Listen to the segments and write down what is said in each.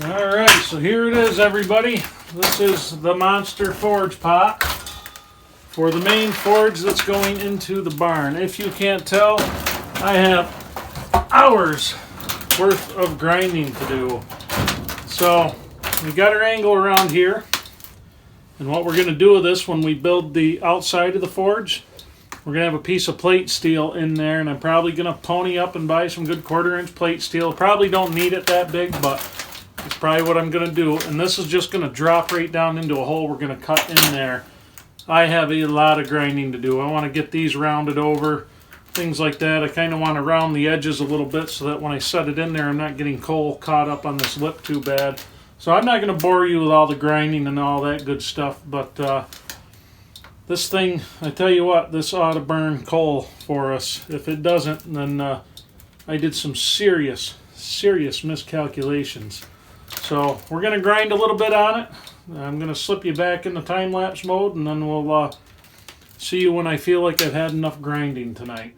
Alright, so here it is, everybody. This is the monster forge pot for the main forge that's going into the barn. If you can't tell, I have hours worth of grinding to do. So we got our angle around here, and what we're going to do with this when we build the outside of the forge, we're going to have a piece of plate steel in there, and I'm probably going to pony up and buy some good 1/4 inch plate steel. Probably don't need it that big, but it's probably what I'm going to do. And this is just going to drop right down into a hole we're going to cut in there. I have a lot of grinding to do. I want to get these rounded over, things like that. I kind of want to round the edges a little bit so that when I set it in there, I'm not getting coal caught up on this lip too bad. So I'm not going to bore you with all the grinding and all that good stuff, but this thing, I tell you what, this ought to burn coal for us. If it doesn't, then I did some serious miscalculations. So we're going to grind a little bit on it. I'm going to slip you back into time-lapse mode, and then we'll see you when I feel like I've had enough grinding tonight.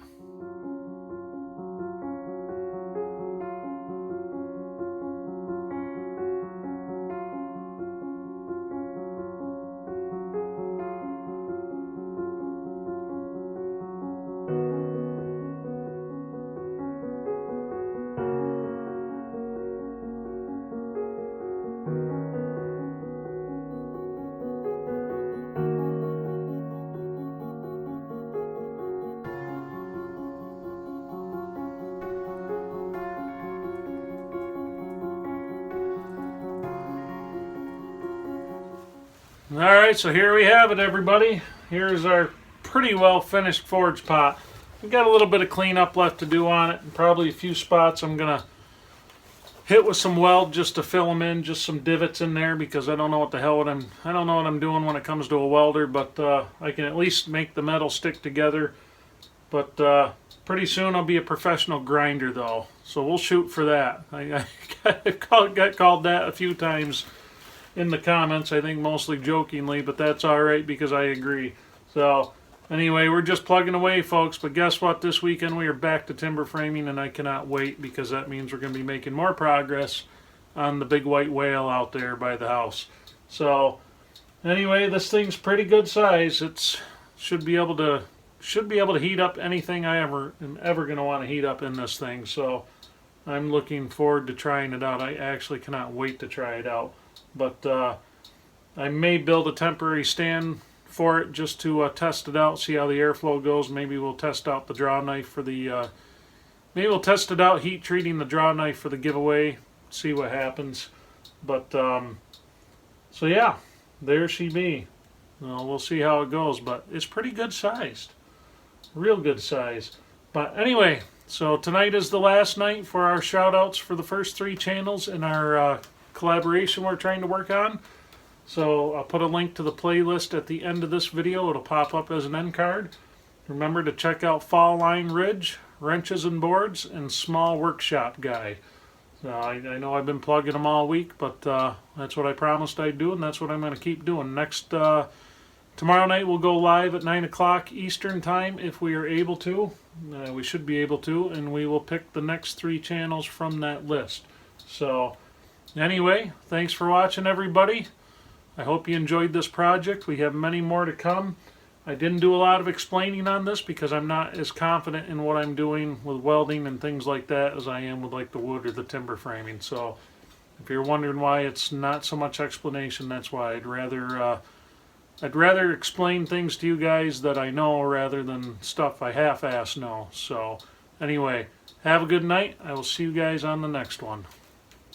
Alright, so here we have it, everybody. Here's our pretty well finished forge pot. We've got a little bit of cleanup left to do on it, and probably a few spots I'm going to hit with some weld just to fill them in, just some divots in there, because I don't know what the hell I don't know what I'm doing when it comes to a welder, but I can at least make the metal stick together. But pretty soon I'll be a professional grinder, though, so we'll shoot for that. I got called that a few times in the comments, I think mostly jokingly, but that's alright because I agree. So anyway, we're just plugging away, folks, but guess what? This weekend we are back to timber framing, and I cannot wait, because that means we're going to be making more progress on the big white whale out there by the house. So anyway, this thing's pretty good size. It should be able to heat up anything I am ever going to want to heat up in this thing. So I'm looking forward to trying it out. I actually cannot wait to try it out. But I may build a temporary stand for it just to test it out, see how the airflow goes. Maybe we'll test out the draw knife for the maybe we'll test it out heat treating the draw knife for the giveaway, see what happens. But so yeah, there she be. Well, we'll see how it goes, but it's pretty good sized, real good size. But anyway, so tonight is the last night for our shout outs for the first 3 channels in our collaboration we're trying to work on. So I'll put a link to the playlist at the end of this video. It'll pop up as an end card. Remember to check out Fall Line Ridge, Wrenches and Boards, and Small Workshop Guy. So I know I've been plugging them all week, but that's what I promised I'd do, and that's what I'm going to keep doing. Tomorrow night we'll go live at 9 o'clock Eastern Time if we are able to. We should be able to, and we will pick the next 3 channels from that list. So anyway, thanks for watching, everybody. I hope you enjoyed this project. We have many more to come. I didn't do a lot of explaining on this because I'm not as confident in what I'm doing with welding and things like that as I am with like the wood or the timber framing. So if you're wondering why it's not so much explanation, that's why. I'd rather explain things to you guys that I know rather than stuff I half-ass know. So anyway, have a good night. I will see you guys on the next one.